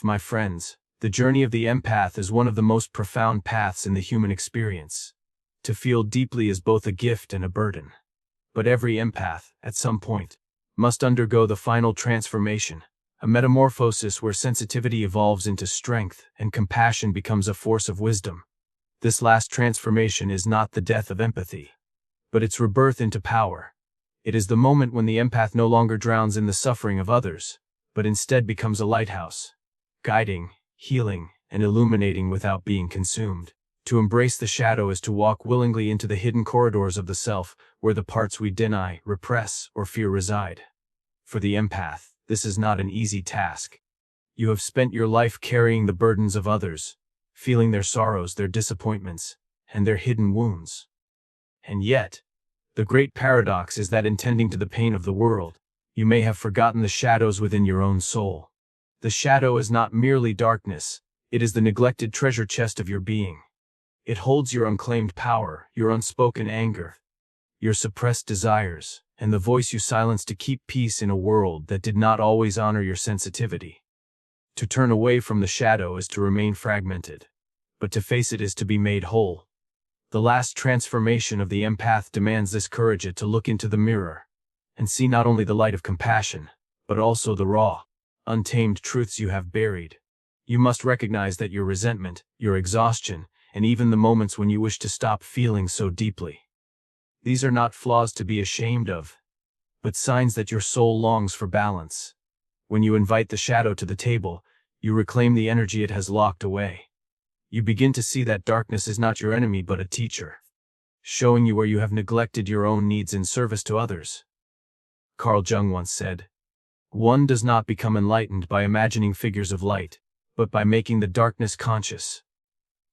My friends, the journey of the empath is one of the most profound paths in the human experience. To feel deeply is both a gift and a burden. But every empath, at some point, must undergo the final transformation, a metamorphosis where sensitivity evolves into strength and compassion becomes a force of wisdom. This last transformation is not the death of empathy, but its rebirth into power. It is the moment when the empath no longer drowns in the suffering of others, but instead becomes a lighthouse, guiding, healing, and illuminating without being consumed. To embrace the shadow is to walk willingly into the hidden corridors of the self, where the parts we deny, repress, or fear reside. For the empath, this is not an easy task. You have spent your life carrying the burdens of others, feeling their sorrows, their disappointments, and their hidden wounds. And yet, the great paradox is that in tending to the pain of the world, you may have forgotten the shadows within your own soul. The shadow is not merely darkness, it is the neglected treasure chest of your being. It holds your unclaimed power, your unspoken anger, your suppressed desires, and the voice you silenced to keep peace in a world that did not always honor your sensitivity. To turn away from the shadow is to remain fragmented, but to face it is to be made whole. The last transformation of the empath demands this courage to look into the mirror and see not only the light of compassion, but also the raw, untamed truths you have buried. You must recognize that your resentment, your exhaustion, and even the moments when you wish to stop feeling so deeply. These are not flaws to be ashamed of, but signs that your soul longs for balance. When you invite the shadow to the table, you reclaim the energy it has locked away. You begin to see that darkness is not your enemy but a teacher, showing you where you have neglected your own needs in service to others. Carl Jung once said, "One does not become enlightened by imagining figures of light, but by making the darkness conscious."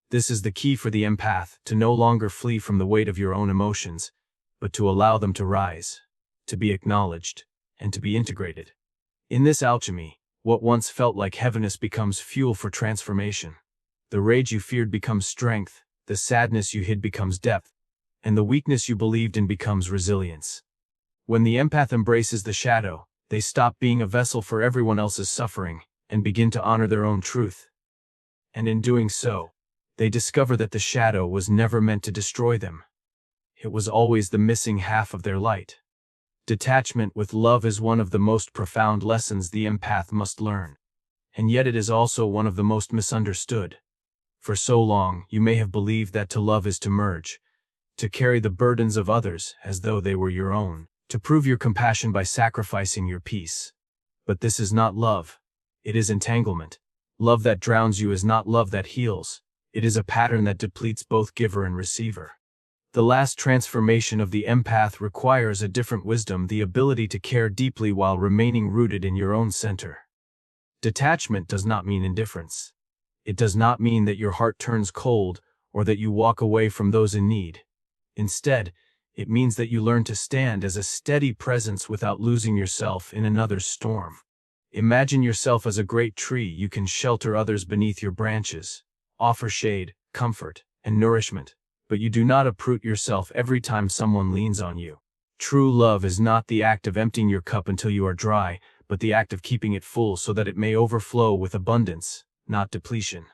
This is the key for the empath, to no longer flee from the weight of your own emotions, but to allow them to rise, to be acknowledged, and to be integrated. In this alchemy, what once felt like heaviness becomes fuel for transformation. The rage you feared becomes strength, the sadness you hid becomes depth, and the weakness you believed in becomes resilience. When the empath embraces the shadow, they stop being a vessel for everyone else's suffering, and begin to honor their own truth. And in doing so, they discover that the shadow was never meant to destroy them. It was always the missing half of their light. Detachment with love is one of the most profound lessons the empath must learn. And yet it is also one of the most misunderstood. For so long, you may have believed that to love is to merge, to carry the burdens of others as though they were your own, to prove your compassion by sacrificing your peace. But this is not love. It is entanglement. Love that drowns you is not love that heals. It is a pattern that depletes both giver and receiver. The last transformation of the empath requires a different wisdom, the ability to care deeply while remaining rooted in your own center. Detachment does not mean indifference. It does not mean that your heart turns cold or that you walk away from those in need. Instead, it means that you learn to stand as a steady presence without losing yourself in another's storm. Imagine yourself as a great tree. You can shelter others beneath your branches, offer shade, comfort, and nourishment, but you do not uproot yourself every time someone leans on you. True love is not the act of emptying your cup until you are dry, but the act of keeping it full so that it may overflow with abundance, not depletion.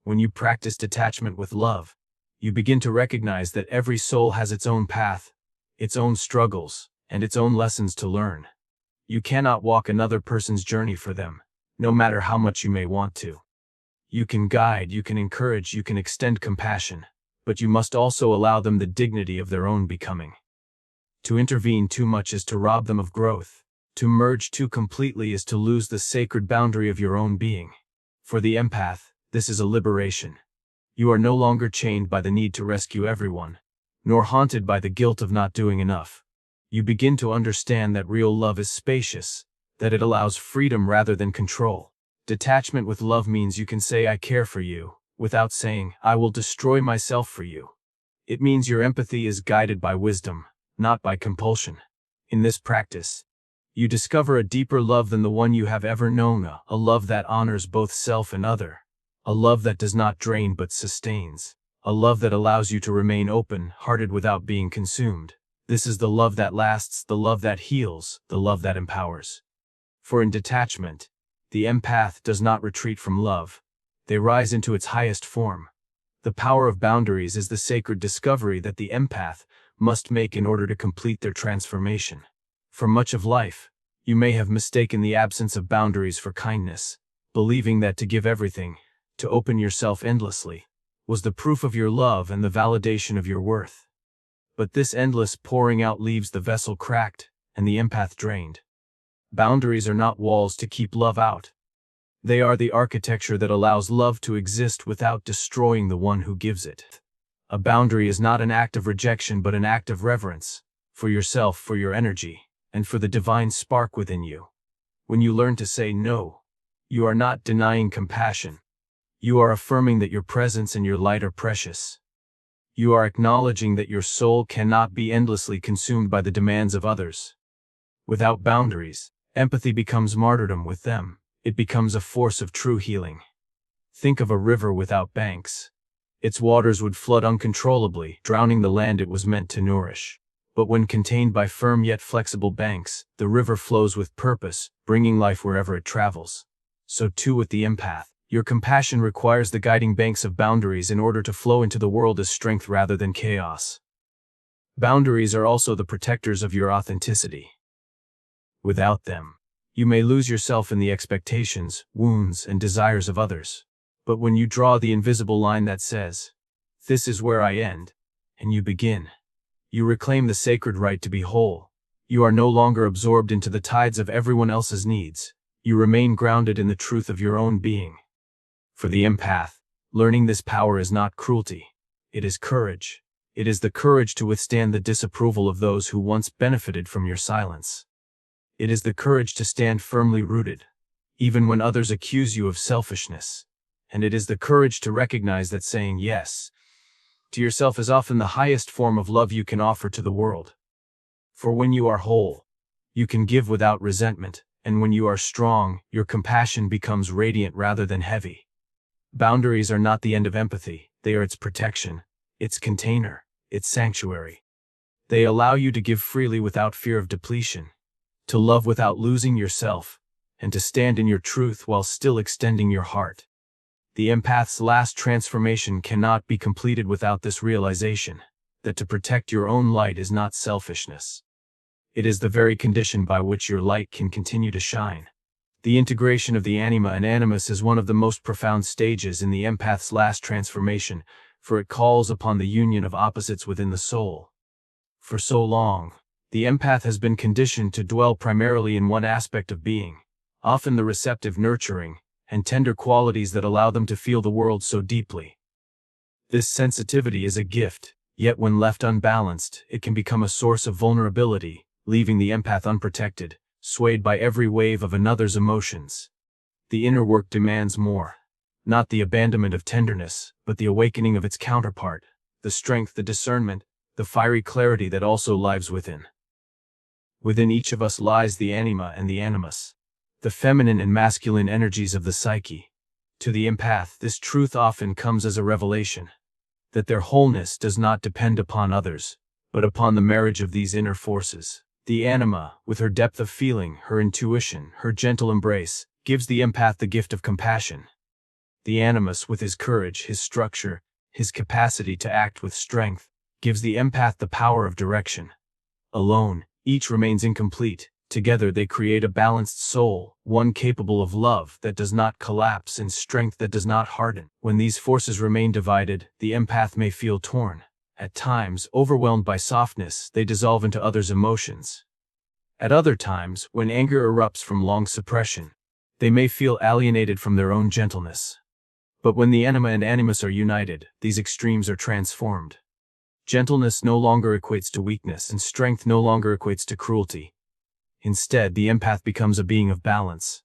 When you practice detachment with love, you begin to recognize that every soul has its own path, its own struggles, and its own lessons to learn. You cannot walk another person's journey for them, no matter how much you may want to. You can guide, you can encourage, you can extend compassion, but you must also allow them the dignity of their own becoming. To intervene too much is to rob them of growth. To merge too completely is to lose the sacred boundary of your own being. For the empath, this is a liberation. You are no longer chained by the need to rescue everyone, nor haunted by the guilt of not doing enough. You begin to understand that real love is spacious, that it allows freedom rather than control. Detachment with love means you can say "I care for you," without saying "I will destroy myself for you." It means your empathy is guided by wisdom, not by compulsion. In this practice, you discover a deeper love than the one you have ever known, a love that honors both self and other, a love that does not drain but sustains, a love that allows you to remain open-hearted without being consumed. This is the love that lasts, the love that heals, the love that empowers. For in detachment, The empath does not retreat from love. They rise into its highest form. The power of boundaries is the sacred discovery that the empath must make in order to complete their transformation. For much of life, you may have mistaken the absence of boundaries for kindness, believing that to give everything, to open yourself endlessly, was the proof of your love and the validation of your worth. But this endless pouring out leaves the vessel cracked and the empath drained. Boundaries are not walls to keep love out. They are the architecture that allows love to exist without destroying the one who gives it. A boundary is not an act of rejection but an act of reverence, for yourself, for your energy, and for the divine spark within you. When you learn to say no, you are not denying compassion. You are affirming that your presence and your light are precious. You are acknowledging that your soul cannot be endlessly consumed by the demands of others. Without boundaries, empathy becomes martyrdom. With them, it becomes a force of true healing. Think of a river without banks. Its waters would flood uncontrollably, drowning the land it was meant to nourish. But when contained by firm yet flexible banks, the river flows with purpose, bringing life wherever it travels. So too with the empath. Your compassion requires the guiding banks of boundaries in order to flow into the world as strength rather than chaos. Boundaries are also the protectors of your authenticity. Without them, you may lose yourself in the expectations, wounds, and desires of others. But when you draw the invisible line that says, "This is where I end," and you begin, you reclaim the sacred right to be whole. You are no longer absorbed into the tides of everyone else's needs. You remain grounded in the truth of your own being. For the empath, learning this power is not cruelty. It is courage. It is the courage to withstand the disapproval of those who once benefited from your silence. It is the courage to stand firmly rooted, even when others accuse you of selfishness. And it is the courage to recognize that saying yes to yourself is often the highest form of love you can offer to the world. For when you are whole, you can give without resentment, and when you are strong, your compassion becomes radiant rather than heavy. Boundaries are not the end of empathy, they are its protection, its container, its sanctuary. They allow you to give freely without fear of depletion, to love without losing yourself, and to stand in your truth while still extending your heart. The empath's last transformation cannot be completed without this realization, that to protect your own light is not selfishness. It is the very condition by which your light can continue to shine. The integration of the anima and animus is one of the most profound stages in the empath's last transformation, for it calls upon the union of opposites within the soul. For so long, the empath has been conditioned to dwell primarily in one aspect of being, often the receptive, nurturing, and tender qualities that allow them to feel the world so deeply. This sensitivity is a gift, yet when left unbalanced, it can become a source of vulnerability, leaving the empath unprotected, swayed by every wave of another's emotions. The inner work demands more. Not the abandonment of tenderness, but the awakening of its counterpart, the strength, the discernment, the fiery clarity that also lives within. Within each of us lies the anima and the animus, the feminine and masculine energies of the psyche. To the empath, this truth often comes as a revelation, that their wholeness does not depend upon others, but upon the marriage of these inner forces. The anima, with her depth of feeling, her intuition, her gentle embrace, gives the empath the gift of compassion. The animus, with his courage, his structure, his capacity to act with strength, gives the empath the power of direction. Alone, each remains incomplete. Together they create a balanced soul, one capable of love that does not collapse and strength that does not harden. When these forces remain divided, the empath may feel torn. At times, overwhelmed by softness, they dissolve into others' emotions. At other times, when anger erupts from long suppression, they may feel alienated from their own gentleness. But when the anima and animus are united, these extremes are transformed. Gentleness no longer equates to weakness, and strength no longer equates to cruelty. Instead, the empath becomes a being of balance,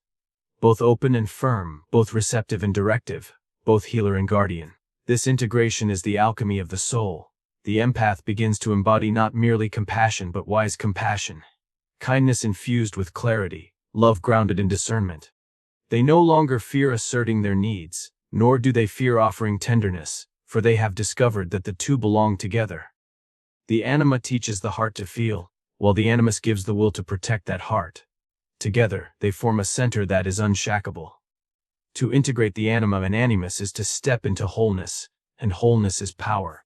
both open and firm, both receptive and directive, both healer and guardian. This integration is the alchemy of the soul. The empath begins to embody not merely compassion but wise compassion, kindness infused with clarity, love grounded in discernment. They no longer fear asserting their needs, nor do they fear offering tenderness, for they have discovered that the two belong together. The anima teaches the heart to feel, while the animus gives the will to protect that heart. Together, they form a center that is unshackable. To integrate the anima and animus is to step into wholeness, and wholeness is power.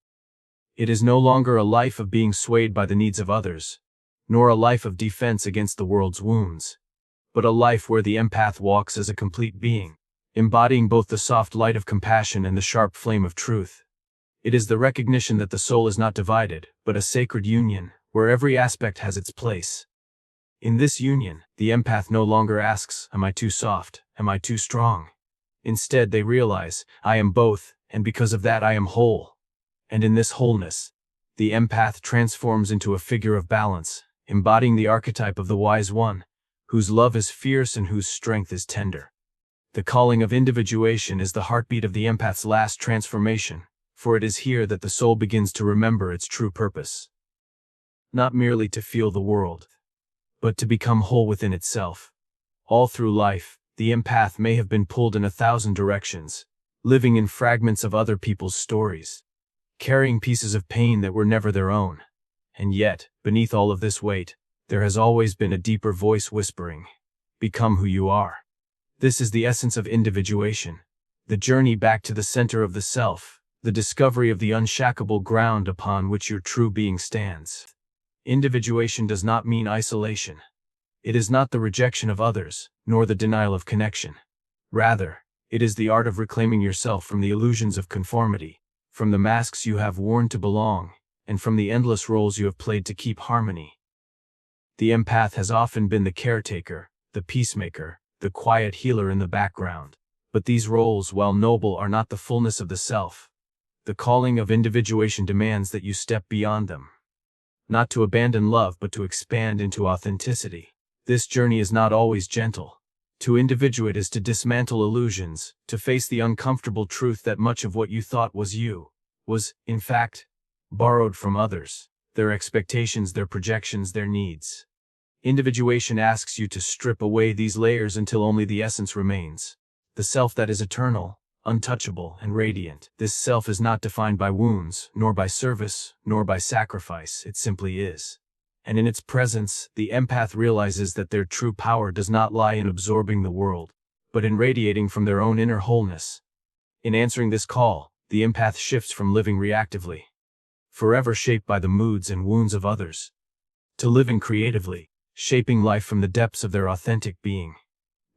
It is no longer a life of being swayed by the needs of others, nor a life of defense against the world's wounds, but a life where the empath walks as a complete being, embodying both the soft light of compassion and the sharp flame of truth. It is the recognition that the soul is not divided, but a sacred union, where every aspect has its place. In this union, the empath no longer asks, "Am I too soft? Am I too strong?" Instead, they realize, "I am both, and because of that I am whole." And in this wholeness, the empath transforms into a figure of balance, embodying the archetype of the wise one, whose love is fierce and whose strength is tender. The calling of individuation is the heartbeat of the empath's last transformation, for it is here that the soul begins to remember its true purpose. Not merely to feel the world, but to become whole within itself. All through life, the empath may have been pulled in 1,000 directions, living in fragments of other people's stories, carrying pieces of pain that were never their own. And yet, beneath all of this weight, there has always been a deeper voice whispering, "Become who you are." This is the essence of individuation, the journey back to the center of the self, the discovery of the unshackable ground upon which your true being stands. Individuation does not mean isolation. It is not the rejection of others, nor the denial of connection. Rather, it is the art of reclaiming yourself from the illusions of conformity, from the masks you have worn to belong, and from the endless roles you have played to keep harmony. The empath has often been the caretaker, the peacemaker, the quiet healer in the background. But these roles, while noble, are not the fullness of the self. The calling of individuation demands that you step beyond them. Not to abandon love, but to expand into authenticity. This journey is not always gentle. To individuate is to dismantle illusions, to face the uncomfortable truth that much of what you thought was you, was, in fact, borrowed from others, their expectations, their projections, their needs. Individuation asks you to strip away these layers until only the essence remains. The self that is eternal, untouchable, and radiant. This self is not defined by wounds, nor by service, nor by sacrifice. It simply is. And in its presence, the empath realizes that their true power does not lie in absorbing the world, but in radiating from their own inner wholeness. In answering this call, the empath shifts from living reactively, forever shaped by the moods and wounds of others, to living creatively, shaping life from the depths of their authentic being.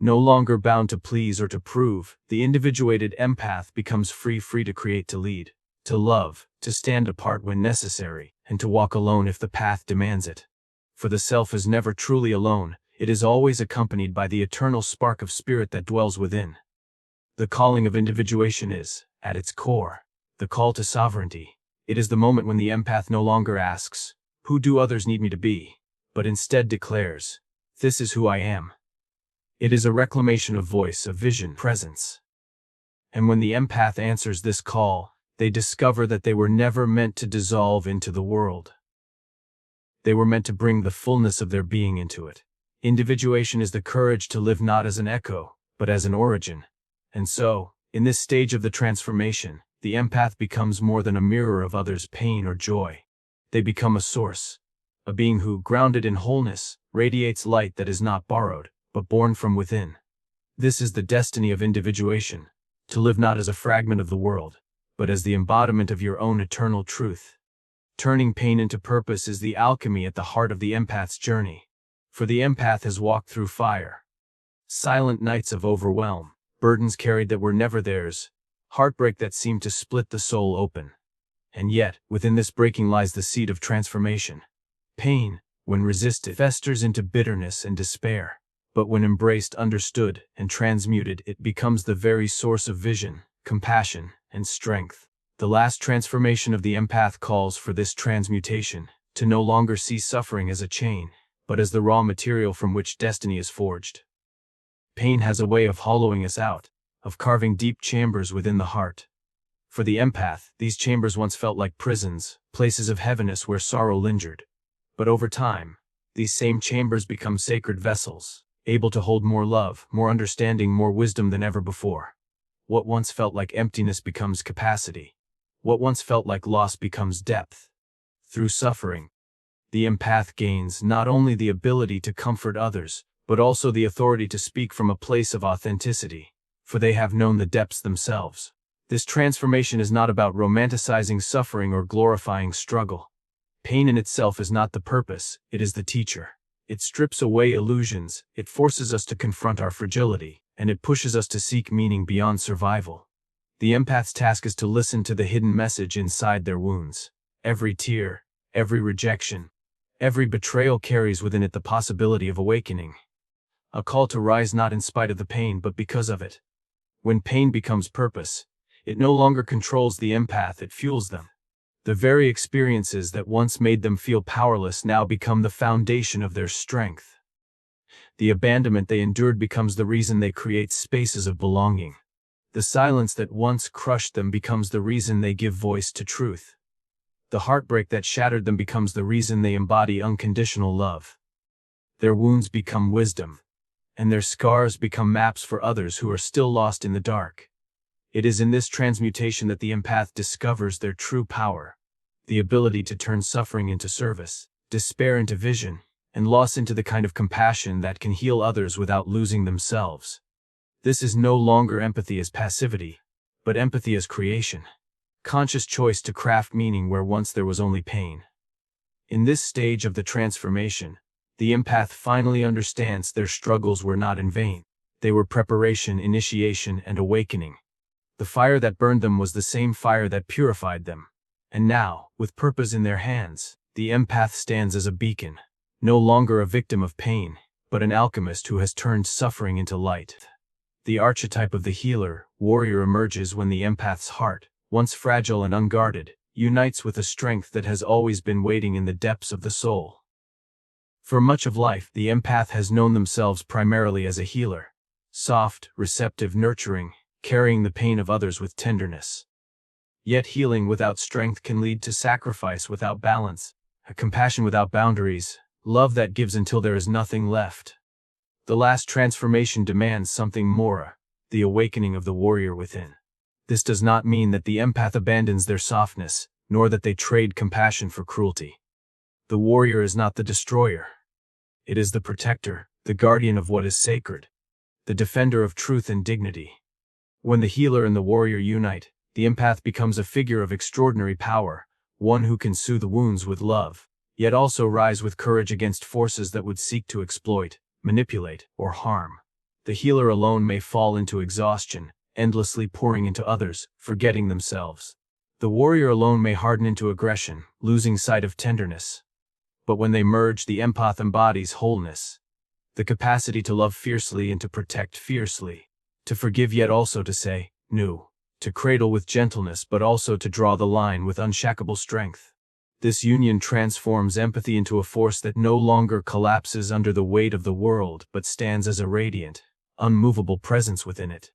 No longer bound to please or to prove, the individuated empath becomes free to create, to lead, to love, to stand apart when necessary, and to walk alone if the path demands it. For the self is never truly alone, it is always accompanied by the eternal spark of spirit that dwells within. The calling of individuation is, at its core, the call to sovereignty. It is the moment when the empath no longer asks, "Who do others need me to be?" but instead declares, "This is who I am." It is a reclamation of voice, of vision, presence. And when the empath answers this call, they discover that they were never meant to dissolve into the world. They were meant to bring the fullness of their being into it. Individuation is the courage to live not as an echo, but as an origin. And so, in this stage of the transformation, the empath becomes more than a mirror of others' pain or joy. They become a source, a being who, grounded in wholeness, radiates light that is not borrowed, but born from within. This is the destiny of individuation, to live not as a fragment of the world, but as the embodiment of your own eternal truth. Turning pain into purpose is the alchemy at the heart of the empath's journey. For the empath has walked through fire, silent nights of overwhelm, burdens carried that were never theirs, heartbreak that seemed to split the soul open. And yet, within this breaking lies the seed of transformation. Pain, when resisted, festers into bitterness and despair. But when embraced, understood, and transmuted, it becomes the very source of vision, compassion, and strength. The last transformation of the empath calls for this transmutation, to no longer see suffering as a chain, but as the raw material from which destiny is forged. Pain has a way of hollowing us out, of carving deep chambers within the heart. For the empath, these chambers once felt like prisons, places of heaviness where sorrow lingered. But over time, these same chambers become sacred vessels, able to hold more love, more understanding, more wisdom than ever before. What once felt like emptiness becomes capacity. What once felt like loss becomes depth. Through suffering, the empath gains not only the ability to comfort others, but also the authority to speak from a place of authenticity, for they have known the depths themselves. This transformation is not about romanticizing suffering or glorifying struggle. Pain in itself is not the purpose, it is the teacher. It strips away illusions, it forces us to confront our fragility, and it pushes us to seek meaning beyond survival. The empath's task is to listen to the hidden message inside their wounds. Every tear, every rejection, every betrayal carries within it the possibility of awakening. A call to rise not in spite of the pain but because of it. When pain becomes purpose, it no longer controls the empath, it fuels them. The very experiences that once made them feel powerless now become the foundation of their strength. The abandonment they endured becomes the reason they create spaces of belonging. The silence that once crushed them becomes the reason they give voice to truth. The heartbreak that shattered them becomes the reason they embody unconditional love. Their wounds become wisdom, and their scars become maps for others who are still lost in the dark. It is in this transmutation that the empath discovers their true power, the ability to turn suffering into service, despair into vision, and loss into the kind of compassion that can heal others without losing themselves. This is no longer empathy as passivity, but empathy as creation. Conscious choice to craft meaning where once there was only pain. In this stage of the transformation, the empath finally understands their struggles were not in vain. They were preparation, initiation, and awakening. The fire that burned them was the same fire that purified them. And now, with purpose in their hands, the empath stands as a beacon, no longer a victim of pain, but an alchemist who has turned suffering into light. The archetype of the healer, warrior emerges when the empath's heart, once fragile and unguarded, unites with a strength that has always been waiting in the depths of the soul. For much of life, the empath has known themselves primarily as a healer. Soft, receptive, nurturing, carrying the pain of others with tenderness. Yet healing without strength can lead to sacrifice without balance, a compassion without boundaries, love that gives until there is nothing left. The last transformation demands something more, the awakening of the warrior within. This does not mean that the empath abandons their softness, nor that they trade compassion for cruelty. The warrior is not the destroyer. It is the protector, the guardian of what is sacred, the defender of truth and dignity. When the healer and the warrior unite, the empath becomes a figure of extraordinary power, one who can soothe wounds with love, yet also rise with courage against forces that would seek to exploit, manipulate, or harm. The healer alone may fall into exhaustion, endlessly pouring into others, forgetting themselves. The warrior alone may harden into aggression, losing sight of tenderness. But when they merge, the empath embodies wholeness. The capacity to love fiercely and to protect fiercely. To forgive yet also to say, no. To cradle with gentleness but also to draw the line with unshakable strength. This union transforms empathy into a force that no longer collapses under the weight of the world but stands as a radiant, unmovable presence within it.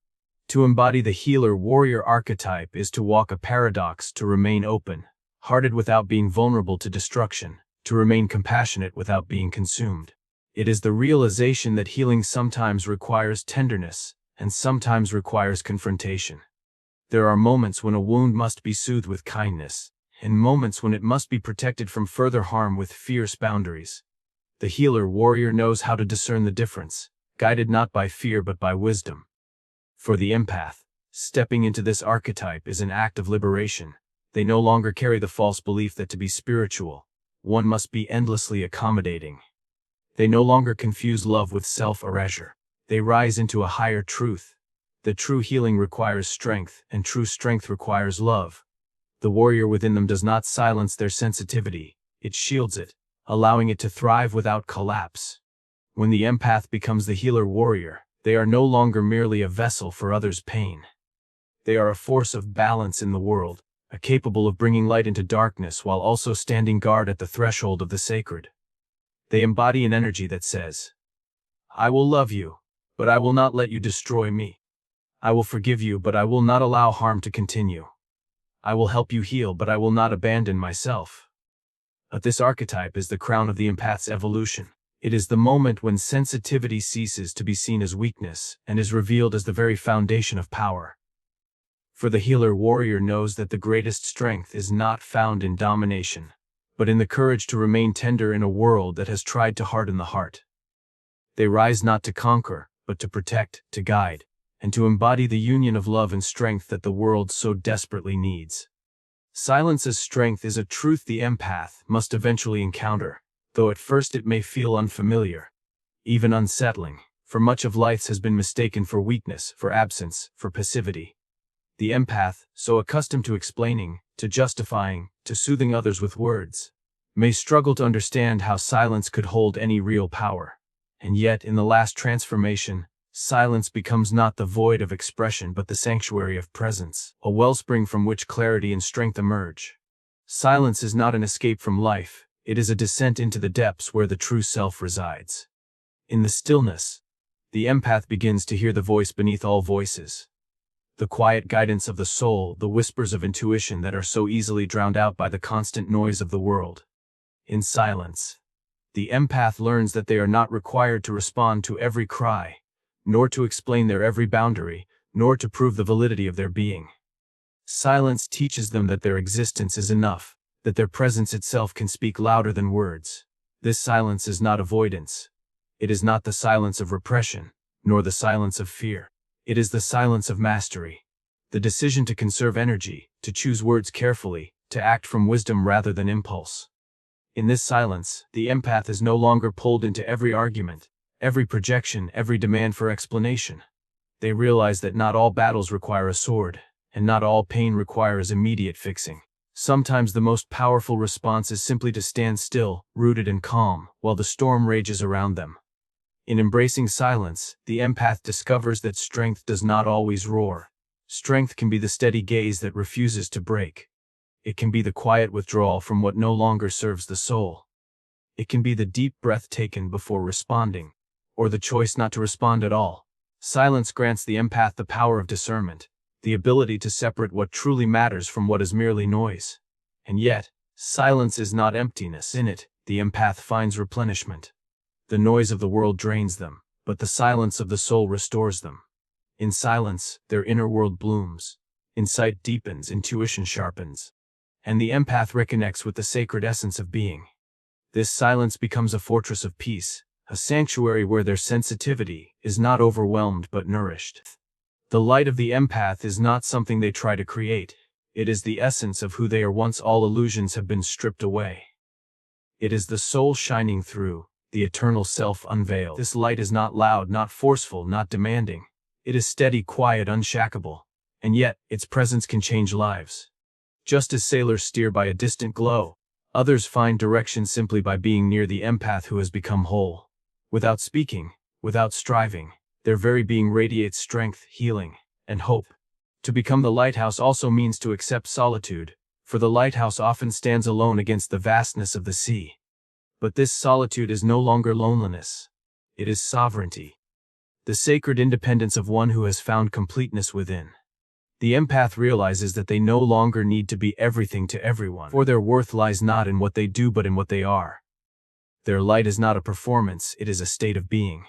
To embody the healer-warrior archetype is to walk a paradox, to remain open-hearted without being vulnerable to destruction, to remain compassionate without being consumed. It is the realization that healing sometimes requires tenderness, and sometimes requires confrontation. There are moments when a wound must be soothed with kindness, and moments when it must be protected from further harm with fierce boundaries. The healer-warrior knows how to discern the difference, guided not by fear but by wisdom. For the empath, stepping into this archetype is an act of liberation. They no longer carry the false belief that to be spiritual, one must be endlessly accommodating. They no longer confuse love with self-erasure. They rise into a higher truth. The true healing requires strength, and true strength requires love. The warrior within them does not silence their sensitivity, it shields it, allowing it to thrive without collapse. When the empath becomes the healer-warrior, they are no longer merely a vessel for others' pain. They are a force of balance in the world, capable of bringing light into darkness while also standing guard at the threshold of the sacred. They embody an energy that says, I will love you, but I will not let you destroy me. I will forgive you, but I will not allow harm to continue. I will help you heal, but I will not abandon myself. But this archetype is the crown of the empath's evolution. It is the moment when sensitivity ceases to be seen as weakness and is revealed as the very foundation of power. For the healer-warrior knows that the greatest strength is not found in domination, but in the courage to remain tender in a world that has tried to harden the heart. They rise not to conquer, but to protect, to guide, and to embody the union of love and strength that the world so desperately needs. Silence as strength is a truth the empath must eventually encounter, though at first it may feel unfamiliar, even unsettling, for much of life has been mistaken for weakness, for absence, for passivity. The empath, so accustomed to explaining, to justifying, to soothing others with words, may struggle to understand how silence could hold any real power. And yet, in the last transformation, silence becomes not the void of expression but the sanctuary of presence, a wellspring from which clarity and strength emerge. Silence is not an escape from life, it is a descent into the depths where the true self resides. In the stillness, the empath begins to hear the voice beneath all voices. The quiet guidance of the soul, the whispers of intuition that are so easily drowned out by the constant noise of the world. In silence, the empath learns that they are not required to respond to every cry, nor to explain their every boundary, nor to prove the validity of their being. Silence teaches them that their existence is enough, that their presence itself can speak louder than words. This silence is not avoidance. It is not the silence of repression, nor the silence of fear. It is the silence of mastery. The decision to conserve energy, to choose words carefully, to act from wisdom rather than impulse. In this silence, the empath is no longer pulled into every argument, every projection, every demand for explanation. They realize that not all battles require a sword, and not all pain requires immediate fixing. Sometimes the most powerful response is simply to stand still, rooted and calm, while the storm rages around them. In embracing silence, the empath discovers that strength does not always roar. Strength can be the steady gaze that refuses to break. It can be the quiet withdrawal from what no longer serves the soul. It can be the deep breath taken before responding, or the choice not to respond at all. Silence grants the empath the power of discernment, the ability to separate what truly matters from what is merely noise. And yet, silence is not emptiness. In it, the empath finds replenishment. The noise of the world drains them, but the silence of the soul restores them. In silence, their inner world blooms. Insight deepens, intuition sharpens, and the empath reconnects with the sacred essence of being. This silence becomes a fortress of peace, a sanctuary where their sensitivity is not overwhelmed but nourished. The light of the empath is not something they try to create. It is the essence of who they are once all illusions have been stripped away. It is the soul shining through, the eternal self unveiled. This light is not loud, not forceful, not demanding. It is steady, quiet, unshackable, and yet its presence can change lives. Just as sailors steer by a distant glow, others find direction simply by being near the empath who has become whole. Without speaking, without striving, their very being radiates strength, healing, and hope. To become the lighthouse also means to accept solitude, for the lighthouse often stands alone against the vastness of the sea. But this solitude is no longer loneliness. It is sovereignty. The sacred independence of one who has found completeness within. The empath realizes that they no longer need to be everything to everyone, for their worth lies not in what they do but in what they are. Their light is not a performance, it is a state of being.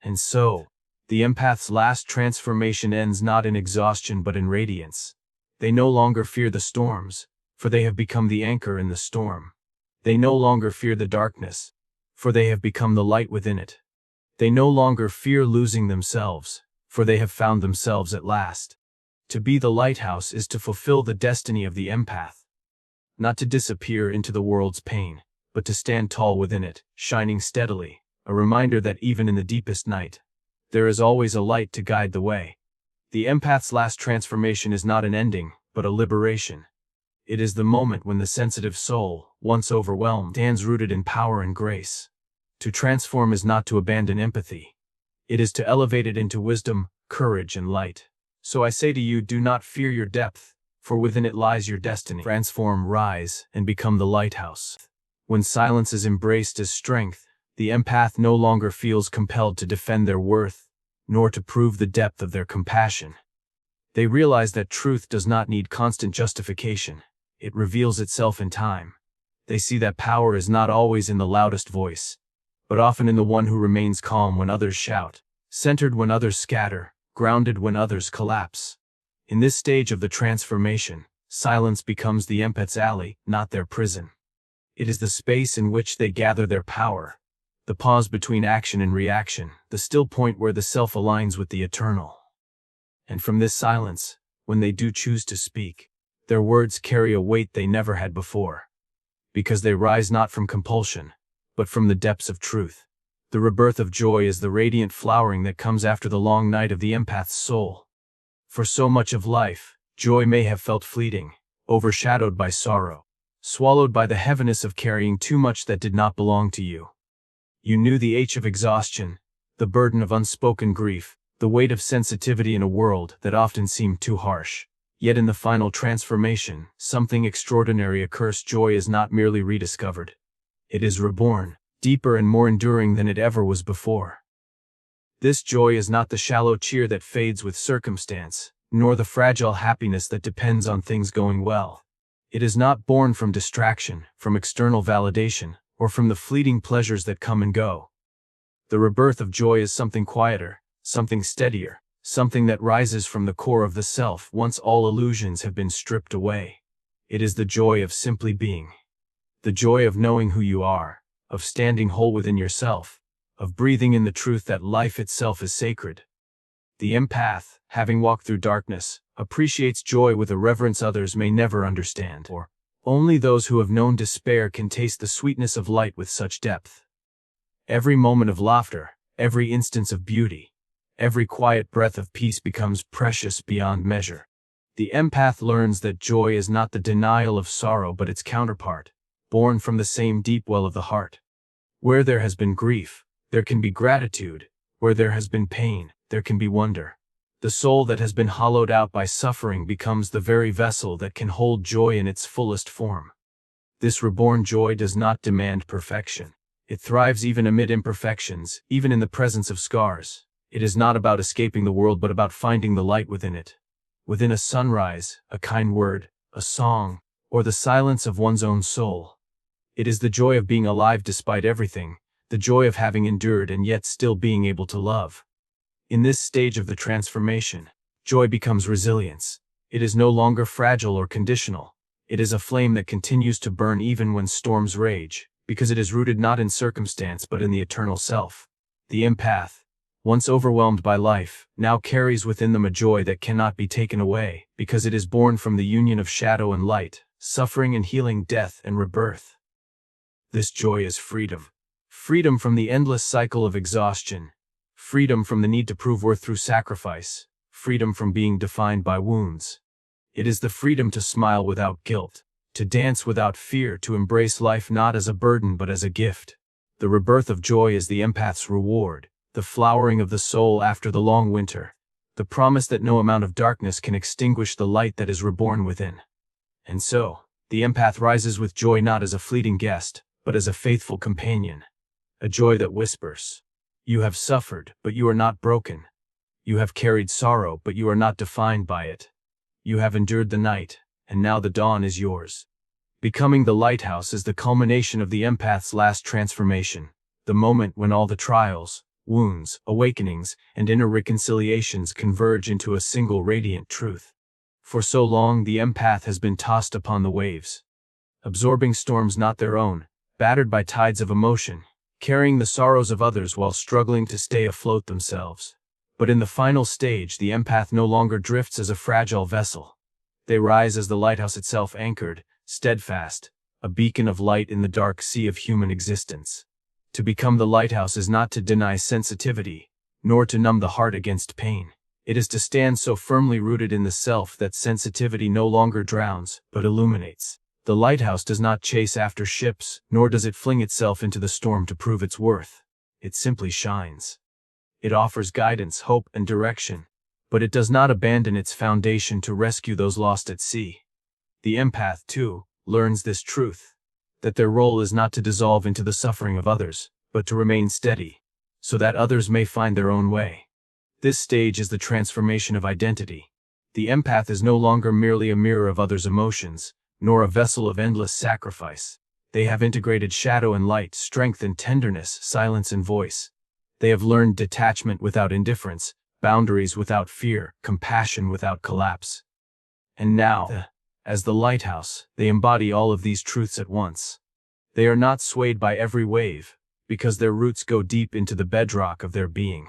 And so, the empath's last transformation ends not in exhaustion but in radiance. They no longer fear the storms, for they have become the anchor in the storm. They no longer fear the darkness, for they have become the light within it. They no longer fear losing themselves, for they have found themselves at last. To be the lighthouse is to fulfill the destiny of the empath. Not to disappear into the world's pain, but to stand tall within it, shining steadily, a reminder that even in the deepest night, there is always a light to guide the way. The empath's last transformation is not an ending, but a liberation. It is the moment when the sensitive soul, once overwhelmed, stands rooted in power and grace. To transform is not to abandon empathy. It is to elevate it into wisdom, courage, and light. So I say to you, do not fear your depth, for within it lies your destiny. Transform, rise, and become the lighthouse. When silence is embraced as strength, the empath no longer feels compelled to defend their worth, nor to prove the depth of their compassion. They realize that truth does not need constant justification. It reveals itself in time. They see that power is not always in the loudest voice, but often in the one who remains calm when others shout, centered when others scatter, grounded when others collapse. In this stage of the transformation, silence becomes the empath's alley, not their prison. It is the space in which they gather their power, the pause between action and reaction, the still point where the self aligns with the eternal. And from this silence, when they do choose to speak, their words carry a weight they never had before, because they rise not from compulsion, but from the depths of truth. The rebirth of joy is the radiant flowering that comes after the long night of the empath's soul. For so much of life, joy may have felt fleeting, overshadowed by sorrow, swallowed by the heaviness of carrying too much that did not belong to you. You knew the ache of exhaustion, the burden of unspoken grief, the weight of sensitivity in a world that often seemed too harsh. Yet in the final transformation, something extraordinary occurs. Joy is not merely rediscovered. It is reborn, deeper and more enduring than it ever was before. This joy is not the shallow cheer that fades with circumstance, nor the fragile happiness that depends on things going well. It is not born from distraction, from external validation, or from the fleeting pleasures that come and go. The rebirth of joy is something quieter, something steadier, something that rises from the core of the self once all illusions have been stripped away. It is the joy of simply being. The joy of knowing who you are, of standing whole within yourself, of breathing in the truth that life itself is sacred. The empath, having walked through darkness, appreciates joy with a reverence others may never understand, or only those who have known despair can taste the sweetness of light with such depth. Every moment of laughter, every instance of beauty, every quiet breath of peace becomes precious beyond measure. The empath learns that joy is not the denial of sorrow but its counterpart, born from the same deep well of the heart. Where there has been grief, there can be gratitude. Where there has been pain, there can be wonder. The soul that has been hollowed out by suffering becomes the very vessel that can hold joy in its fullest form. This reborn joy does not demand perfection. It thrives even amid imperfections, even in the presence of scars. It is not about escaping the world but about finding the light within it. Within a sunrise, a kind word, a song, or the silence of one's own soul. It is the joy of being alive despite everything, the joy of having endured and yet still being able to love. In this stage of the transformation, joy becomes resilience. It is no longer fragile or conditional. It is a flame that continues to burn even when storms rage, because it is rooted not in circumstance but in the eternal self. The empath, once overwhelmed by life, now carries within them a joy that cannot be taken away, because it is born from the union of shadow and light, suffering and healing, death and rebirth. This joy is freedom. Freedom from the endless cycle of exhaustion. Freedom from the need to prove worth through sacrifice. Freedom from being defined by wounds. It is the freedom to smile without guilt, to dance without fear, to embrace life not as a burden but as a gift. The rebirth of joy is the empath's reward, the flowering of the soul after the long winter, the promise that no amount of darkness can extinguish the light that is reborn within. And so, the empath rises with joy not as a fleeting guest, but as a faithful companion. A joy that whispers, "You have suffered, but you are not broken. You have carried sorrow, but you are not defined by it. You have endured the night, and now the dawn is yours." Becoming the lighthouse is the culmination of the empath's last transformation, the moment when all the trials, wounds, awakenings, and inner reconciliations converge into a single radiant truth. For so long the empath has been tossed upon the waves, absorbing storms not their own, battered by tides of emotion, carrying the sorrows of others while struggling to stay afloat themselves. But in the final stage, the empath no longer drifts as a fragile vessel. They rise as the lighthouse itself, anchored, steadfast, a beacon of light in the dark sea of human existence. To become the lighthouse is not to deny sensitivity, nor to numb the heart against pain. It is to stand so firmly rooted in the self that sensitivity no longer drowns, but illuminates. The lighthouse does not chase after ships, nor does it fling itself into the storm to prove its worth. It simply shines. It offers guidance, hope, and direction, but it does not abandon its foundation to rescue those lost at sea. The empath, too, learns this truth, that their role is not to dissolve into the suffering of others, but to remain steady, so that others may find their own way. This stage is the transformation of identity. The empath is no longer merely a mirror of others' emotions, nor a vessel of endless sacrifice. They have integrated shadow and light, strength and tenderness, silence and voice. They have learned detachment without indifference, boundaries without fear, compassion without collapse. And now, as the lighthouse, they embody all of these truths at once. They are not swayed by every wave, because their roots go deep into the bedrock of their being.